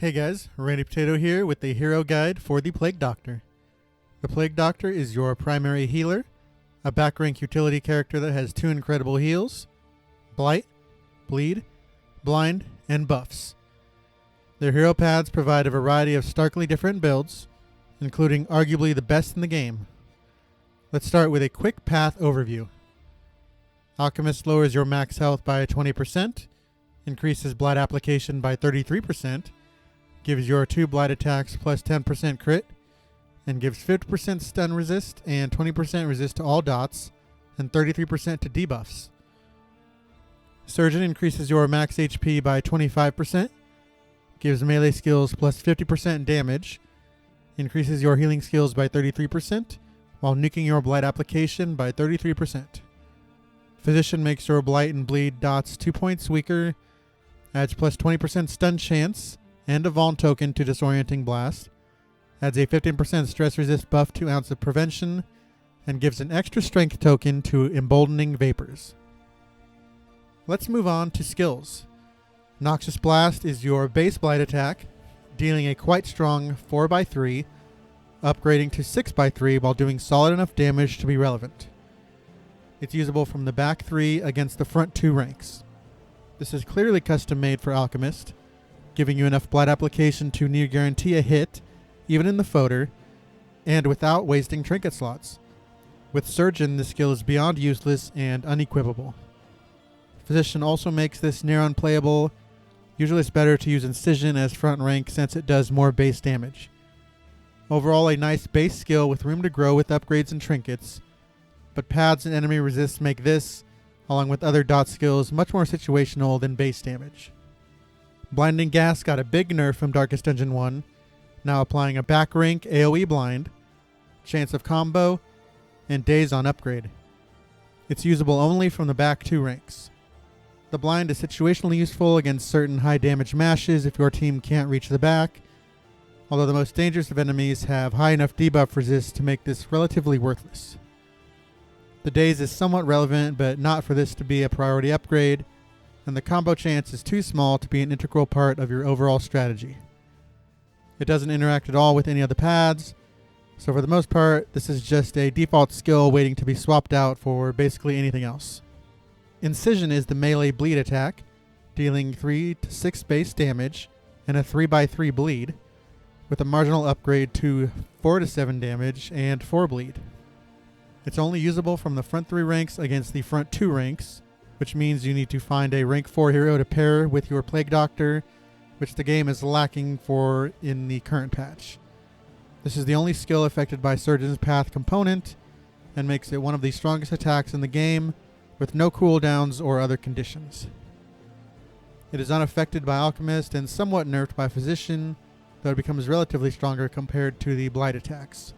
Hey guys, Randy Potato here with the hero guide for the Plague Doctor. The Plague Doctor is your primary healer, a back rank utility character that has 2 incredible heals: Blight, Bleed, Blind, and buffs. Their hero pads provide a variety of starkly different builds, including arguably the best in the game. Let's start with a quick path overview. Alchemist lowers your max health by 20%, increases Blight application by 33%, gives your 2 Blight attacks plus 10% crit, and gives 50% stun resist and 20% resist to all dots, and 33% to debuffs. Surgeon increases your max HP by 25%, gives melee skills plus 50% damage, increases your healing skills by 33%, while nuking your Blight application by 33%. Physician makes your Blight and Bleed dots 2 points weaker, adds plus 20% stun chance, and a Vaughn token to Disorienting Blast, adds a 15% stress resist buff to Ounce of Prevention, and gives an extra strength token to Emboldening Vapors. Let's move on to skills. Noxious Blast is your base Blight attack, dealing a quite strong 4x3, upgrading to 6x3 while doing solid enough damage to be relevant. It's usable from the back 3 against the front 2 ranks. This is clearly custom made for Alchemist, giving you enough Blight application to near guarantee a hit, even in the fodder, and without wasting trinket slots. With Surgeon, this skill is beyond useless and unequipable. Physician also makes this near unplayable. Usually it's better to use Incision as front rank since it does more base damage. Overall, a nice base skill with room to grow with upgrades and trinkets, but pads and enemy resists make this, along with other dot skills, much more situational than base damage. Blinding Gas got a big nerf from Darkest Dungeon 1, now applying a back rank AoE blind, chance of combo, and daze on upgrade. It's usable only from the back 2 ranks. The blind is situationally useful against certain high damage mashes if your team can't reach the back, although the most dangerous of enemies have high enough debuff resist to make this relatively worthless. The daze is somewhat relevant, but not for this to be a priority upgrade, and the combo chance is too small to be an integral part of your overall strategy. It doesn't interact at all with any of the pads, so for the most part, this is just a default skill waiting to be swapped out for basically anything else. Incision is the melee bleed attack, dealing 3 to 6 base damage and a 3x3 bleed, with a marginal upgrade to 4 to 7 damage and 4 bleed. It's only usable from the front 3 ranks against the front 2 ranks, which means you need to find a rank 4 hero to pair with your Plague Doctor, which the game is lacking for in the current patch. This is the only skill affected by Surgeon's Path component, and makes it one of the strongest attacks in the game, with no cooldowns or other conditions. It is unaffected by Alchemist and somewhat nerfed by Physician, though it becomes relatively stronger compared to the Blight attacks.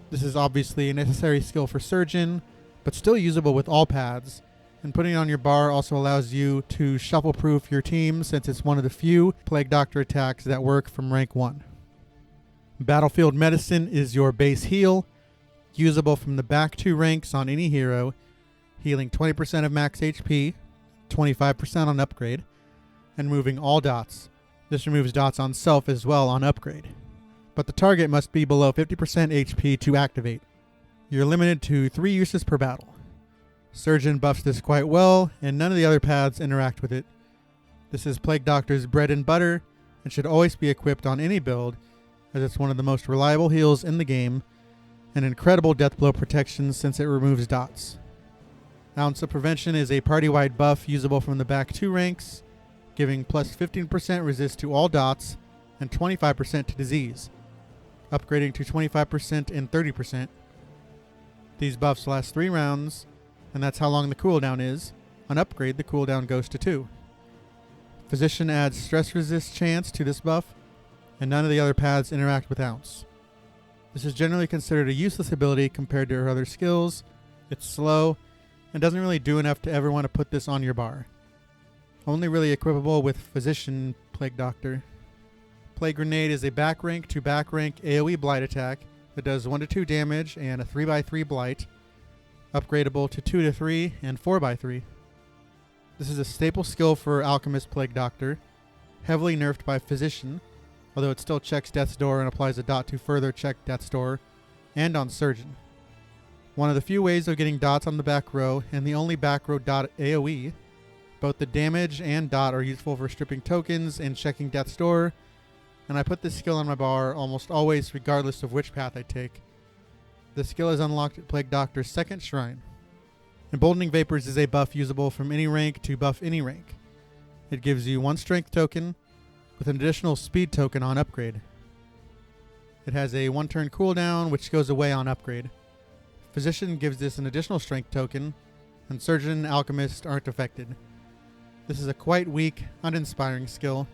This is obviously a necessary skill for Surgeon, but still usable with all pads, and putting it on your bar also allows you to shuffle-proof your team since it's one of the few Plague Doctor attacks that work from rank 1. Battlefield Medicine is your base heal, usable from the back 2 ranks on any hero, healing 20% of max HP, 25% on upgrade, and moving all dots. This removes dots on self as well on upgrade, but the target must be below 50% HP to activate. You're limited to 3 uses per battle. Surgeon buffs this quite well, and none of the other paths interact with it. This is Plague Doctor's bread and butter, and should always be equipped on any build, as it's one of the most reliable heals in the game, and incredible death blow protection since it removes dots. Ounce of Prevention is a party-wide buff usable from the back 2 ranks, giving plus 15% resist to all dots, and 25% to disease, upgrading to 25% and 30%. These buffs last 3 rounds, and that's how long the cooldown is. On upgrade, the cooldown goes to 2. Physician adds stress resist chance to this buff, and none of the other paths interact with Ounce. This is generally considered a useless ability compared to her other skills. It's slow, and doesn't really do enough to ever want to put this on your bar. Only really equipable with Physician Plague Doctor. Plague Grenade is a back rank to back rank AoE Blight attack that does 1 to 2 damage and a 3x3 Blight, upgradable to 2 to 3 and 4x3. This is a staple skill for Alchemist Plague Doctor, heavily nerfed by Physician, although it still checks Death's Door and applies a dot to further check Death's Door, and on Surgeon. One of the few ways of getting dots on the back row, and the only back row dot AoE. Both the damage and dot are useful for stripping tokens and checking Death's Door, and I put this skill on my bar almost always regardless of which path I take. The skill is unlocked at Plague Doctor's second shrine. Emboldening Vapors is a buff usable from any rank to buff any rank. It gives you 1 strength token with an additional speed token on upgrade. It has a 1 turn cooldown which goes away on upgrade. Physician gives this an additional strength token, and Surgeon and Alchemist aren't affected. This is a quite weak, uninspiring skill.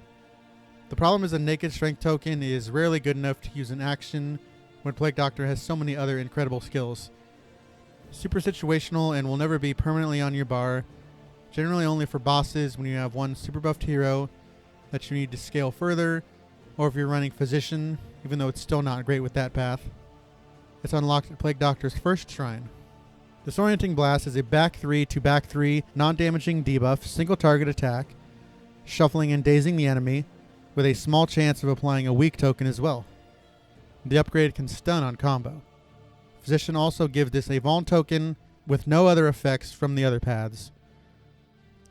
The problem is a naked strength token is rarely good enough to use in action when Plague Doctor has so many other incredible skills. Super situational and will never be permanently on your bar, generally only for bosses when you have one super buffed hero that you need to scale further, or if you're running Physician, even though it's still not great with that path. It's unlocked at Plague Doctor's first shrine. Disorienting Blast is a back 3 to back 3 non-damaging debuff single target attack, shuffling and dazing the enemy, with a small chance of applying a weak token as well. The upgrade can stun on combo. Physician also gives this a Vaughn token with no other effects from the other paths.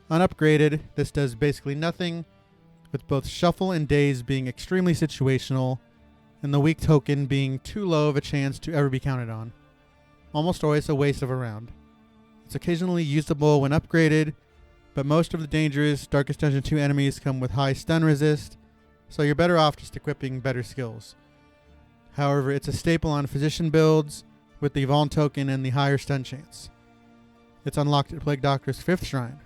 Unupgraded, this does basically nothing, with both Shuffle and Daze being extremely situational, and the weak token being too low of a chance to ever be counted on. Almost always a waste of a round. It's occasionally usable when upgraded, but most of the dangerous Darkest Dungeon 2 enemies come with high stun resist, so you're better off just equipping better skills. However, it's a staple on Physician builds, with the Vaughn token and the higher stun chance. It's unlocked at Plague Doctor's 5th shrine.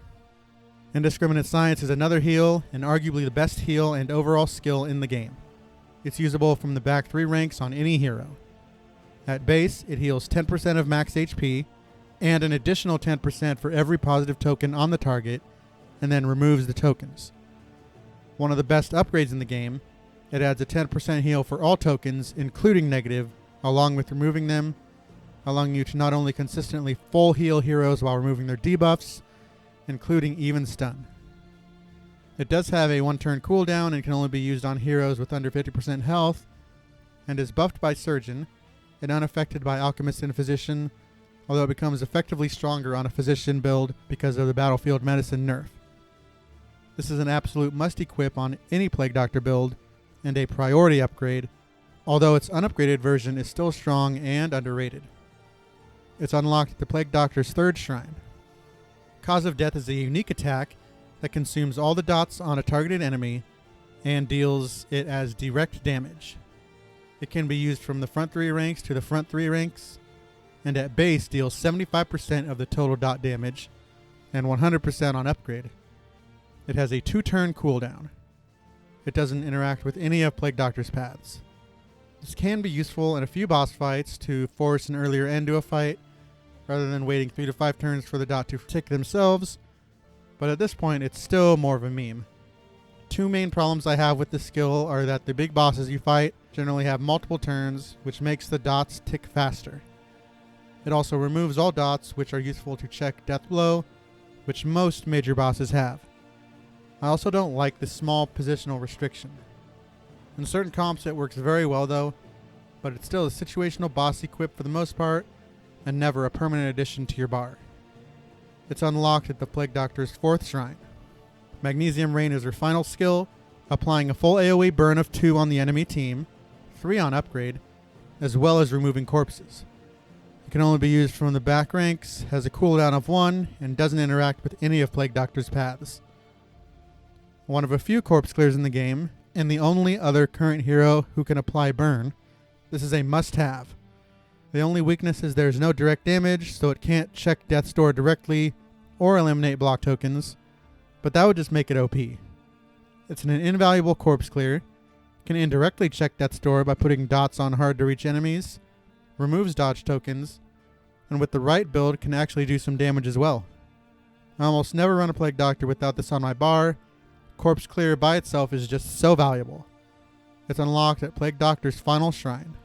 Indiscriminate Science is another heal, and arguably the best heal and overall skill in the game. It's usable from the back 3 ranks on any hero. At base, it heals 10% of max HP, and an additional 10% for every positive token on the target, and then removes the tokens. One of the best upgrades in the game, it adds a 10% heal for all tokens, including negative, along with removing them, allowing you to not only consistently full heal heroes while removing their debuffs, including even stun. It does have a 1 turn cooldown and can only be used on heroes with under 50% health, and is buffed by Surgeon, and unaffected by Alchemist and Physician, although it becomes effectively stronger on a Physician build because of the Battlefield Medicine nerf. This is an absolute must-equip on any Plague Doctor build, and a priority upgrade, although its unupgraded version is still strong and underrated. It's unlocked at the Plague Doctor's 3rd shrine. Cause of Death is a unique attack that consumes all the dots on a targeted enemy and deals it as direct damage. It can be used from the front 3 ranks to the front 3 ranks, and at base deals 75% of the total dot damage and 100% on upgrade. It has a 2 turn cooldown. It doesn't interact with any of Plague Doctor's paths. This can be useful in a few boss fights to force an earlier end to a fight, rather than waiting 3 to 5 turns for the dot to tick themselves, but at this point it's still more of a meme. 2 main problems I have with this skill are that the big bosses you fight generally have multiple turns, which makes the dots tick faster. It also removes all dots which are useful to check Death Blow, which most major bosses have. I also don't like the small positional restriction. In certain comps it works very well though, but it's still a situational boss equip for the most part, and never a permanent addition to your bar. It's unlocked at the Plague Doctor's 4th shrine. Magnesium Rain is her final skill, applying a full AoE burn of 2 on the enemy team, 3 on upgrade, as well as removing corpses. It can only be used from the back ranks, has a cooldown of 1, and doesn't interact with any of Plague Doctor's paths. One of a few corpse clears in the game, and the only other current hero who can apply burn, this is a must-have. The only weakness is there's no direct damage, so it can't check Death's Door directly or eliminate block tokens, but that would just make it OP. It's an invaluable corpse clear, can indirectly check Death's Door by putting dots on hard to reach enemies, removes dodge tokens, and with the right build can actually do some damage as well. I almost never run a Plague Doctor without this on my bar. Corpse clear by itself is just so valuable. It's unlocked at Plague Doctor's final shrine.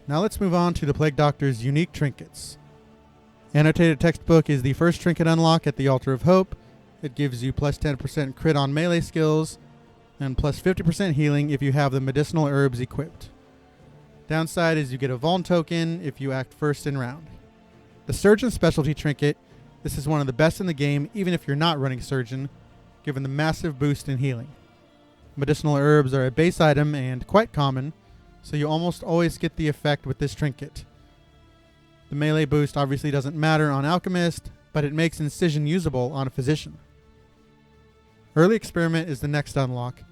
Now let's move on to the Plague Doctor's unique trinkets. Annotated Textbook is the first trinket unlock at the Altar of Hope. It gives you plus 10% crit on melee skills, and plus 50% healing if you have the medicinal herbs equipped. Downside is you get a Vuln token if you act first in round. The Surgeon specialty trinket, this is one of the best in the game even if you're not running Surgeon, given the massive boost in healing. Medicinal herbs are a base item and quite common, so you almost always get the effect with this trinket. The melee boost obviously doesn't matter on Alchemist, but it makes Incision usable on a Physician. Early Experiment is the next unlock.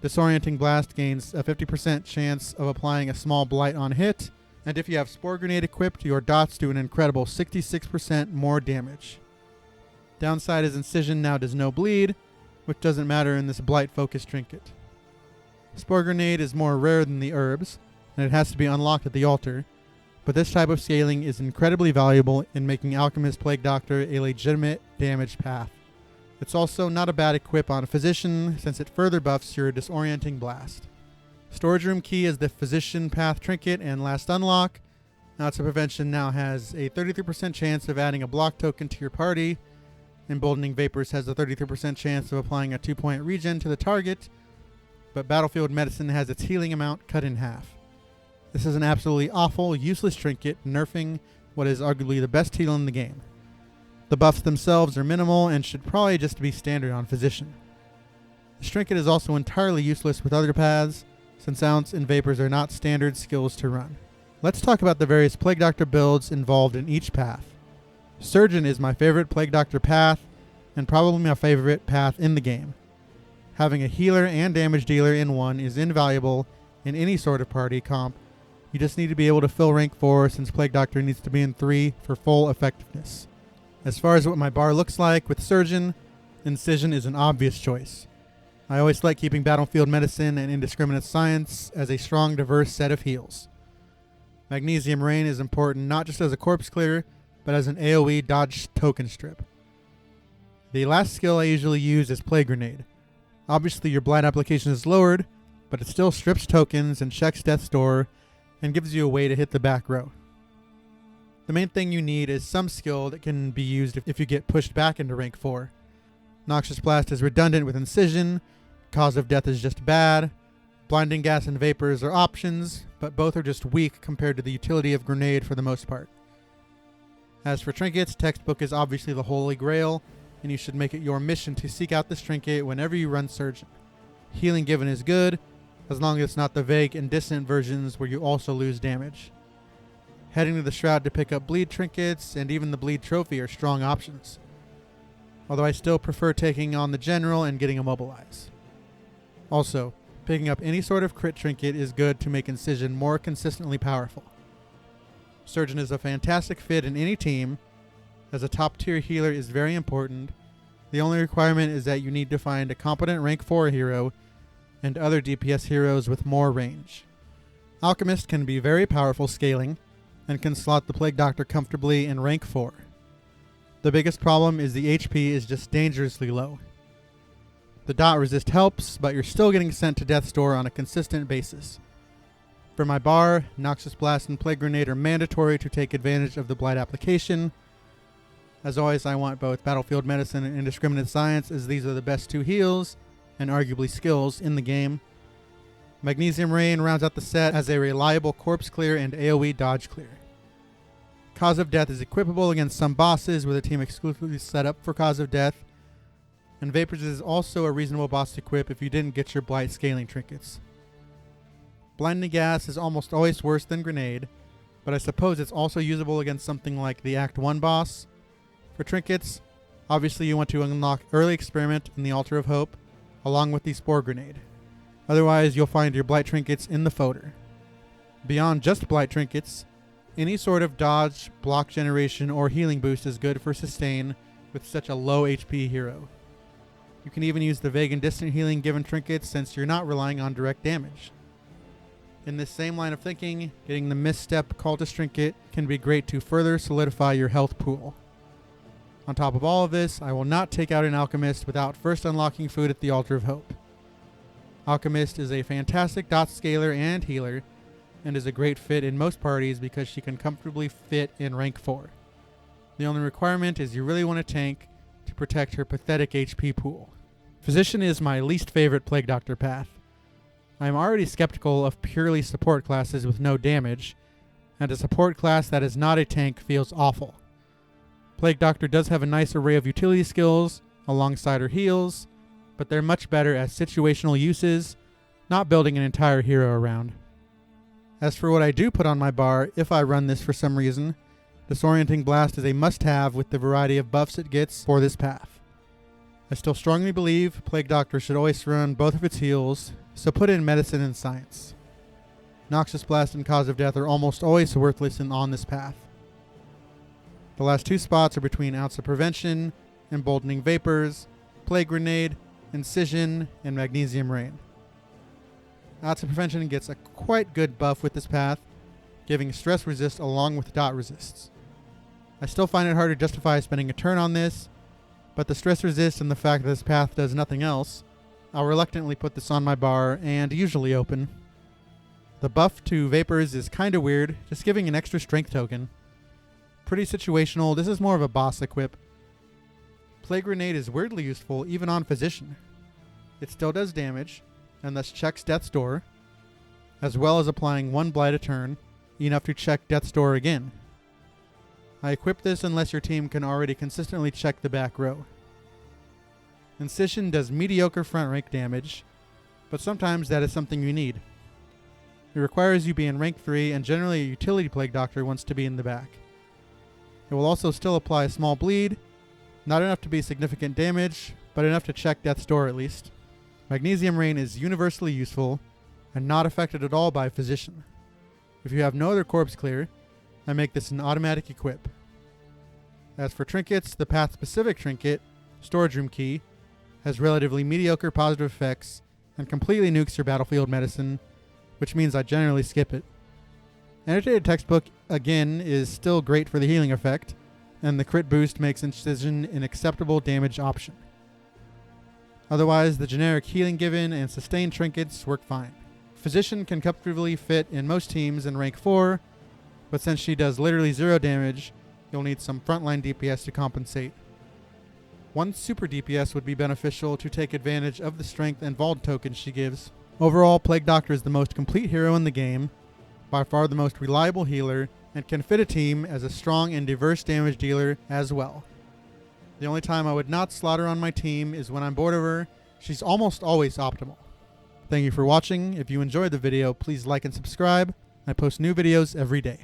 Disorienting Blast gains a 50% chance of applying a small blight on hit, and if you have Spore Grenade equipped, your dots do an incredible 66% more damage. Downside is Incision now does no bleed, which doesn't matter in this blight-focused trinket. Spore Grenade is more rare than the herbs, and it has to be unlocked at the altar, but this type of scaling is incredibly valuable in making Alchemist Plague Doctor a legitimate damage path. It's also not a bad equip on a Physician, since it further buffs your Disorienting Blast. Storage Room Key is the Physician Path trinket and last unlock. Nausea Prevention now has a 33% chance of adding a block token to your party. Emboldening Vapors has a 33% chance of applying a 2-point regen to the target, but Battlefield Medicine has its healing amount cut in half. This is an absolutely awful, useless trinket, nerfing what is arguably the best heal in the game. The buffs themselves are minimal and should probably just be standard on Physician. This trinket is also entirely useless with other paths, since Ounce and Vapors are not standard skills to run. Let's talk about the various Plague Doctor builds involved in each path. Surgeon is my favorite Plague Doctor path, and probably my favorite path in the game. Having a healer and damage dealer in one is invaluable in any sort of party comp. You just need to be able to fill rank 4 since Plague Doctor needs to be in 3 for full effectiveness. As far as what my bar looks like with Surgeon, Incision is an obvious choice. I always like keeping Battlefield Medicine and Indiscriminate Science as a strong, diverse set of heals. Magnesium Rain is important not just as a corpse clear, but as an AoE dodge token strip. The last skill I usually use is Plague Grenade. Obviously your blight application is lowered, but it still strips tokens and checks Death's Door, and gives you a way to hit the back row. The main thing you need is some skill that can be used if you get pushed back into rank 4. Noxious Blast is redundant with Incision, Cause of Death is just bad, Blinding Gas and Vapors are options, but both are just weak compared to the utility of Grenade for the most part. As for trinkets, Textbook is obviously the holy grail, and you should make it your mission to seek out this trinket whenever you run Surgeon. Healing given is good, as long as it's not the vague and distant versions where you also lose damage. Heading to the Shroud to pick up bleed trinkets and even the bleed trophy are strong options, although I still prefer taking on the general and getting immobilized. Also, picking up any sort of crit trinket is good to make Incision more consistently powerful. Surgeon is a fantastic fit in any team, as a top tier healer is very important. The only requirement is that you need to find a competent rank 4 hero and other DPS heroes with more range. Alchemist can be very powerful scaling, and can slot the Plague Doctor comfortably in rank 4. The biggest problem is the HP is just dangerously low. The dot resist helps, but you're still getting sent to Death's Door on a consistent basis. For my bar, Noxious Blast and Plague Grenade are mandatory to take advantage of the blight application. As always, I want both Battlefield Medicine and Indiscriminate Science, as these are the best 2 heals, and arguably skills, in the game. Magnesium Rain rounds out the set as a reliable corpse clear and AoE dodge clear. Cause of Death is equipable against some bosses with a team exclusively set up for Cause of Death, and Vapors is also a reasonable boss to equip if you didn't get your blight scaling trinkets. Blinding Gas is almost always worse than Grenade, but I suppose it's also usable against something like the Act 1 boss. For trinkets, obviously you want to unlock Early Experiment and the Altar of Hope, along with the Spore Grenade. Otherwise, you'll find your blight trinkets in the folder. Beyond just blight trinkets, any sort of dodge, block generation, or healing boost is good for sustain with such a low HP hero. You can even use the vague and distant healing given trinkets since you're not relying on direct damage. In this same line of thinking, getting the Misstep Cultist trinket can be great to further solidify your health pool. On top of all of this, I will not take out an Alchemist without first unlocking food at the Altar of Hope. Alchemist is a fantastic dot scaler and healer, and is a great fit in most parties because she can comfortably fit in rank 4. The only requirement is you really want a tank to protect her pathetic HP pool. Physician is my least favorite Plague Doctor path. I am already skeptical of purely support classes with no damage, and a support class that is not a tank feels awful. Plague Doctor does have a nice array of utility skills alongside her heals, but they're much better as situational uses, not building an entire hero around. As for what I do put on my bar if I run this for some reason, Disorienting Blast is a must-have with the variety of buffs it gets for this path. I still strongly believe Plague Doctor should always run both of its heals, so put in Medicine and Science. Noxious Blast and Cause of Death are almost always worthless on this path. The last two spots are between Ounce of Prevention, Emboldening Vapors, Plague Grenade, Incision, and Magnesium Rain. Ounce of Prevention gets a quite good buff with this path, giving stress resist along with dot resists. I still find it hard to justify spending a turn on this, but the stress resist and the fact that this path does nothing else, I'll reluctantly put this on my bar and usually open. The buff to Vapors is kinda weird, just giving an extra strength token. Pretty situational, this is more of a boss equip. Plague Grenade is weirdly useful even on Physician. It still does damage, and thus checks Death's Door, as well as applying one Blight a turn, enough to check Death's Door again. I equip this unless your team can already consistently check the back row. Incision does mediocre front rank damage, but sometimes that is something you need. It requires you be in rank 3, and generally a utility Plague Doctor wants to be in the back. It will also still apply a small bleed, not enough to be significant damage, but enough to check Death's Door at least. Magnesium Rain is universally useful, and not affected at all by Physician. If you have no other corpse clear, I make this an automatic equip. As for trinkets, the path-specific trinket, Storage Room Key, has relatively mediocre positive effects and completely nukes your battlefield medicine, which means I generally skip it. Annotated Textbook, again, is still great for the healing effect, and the crit boost makes Incision an acceptable damage option. Otherwise, the generic healing given and sustained trinkets work fine. Physician can comfortably fit in most teams in rank 4, but since she does literally 0 damage, you'll need some frontline DPS to compensate. One super DPS would be beneficial to take advantage of the strength and vault tokens she gives. Overall, Plague Doctor is the most complete hero in the game, by far the most reliable healer, and can fit a team as a strong and diverse damage dealer as well. The only time I would not slaughter on my team is when I'm bored of her. She's almost always optimal. Thank you for watching. If you enjoyed the video, please like and subscribe. I post new videos every day.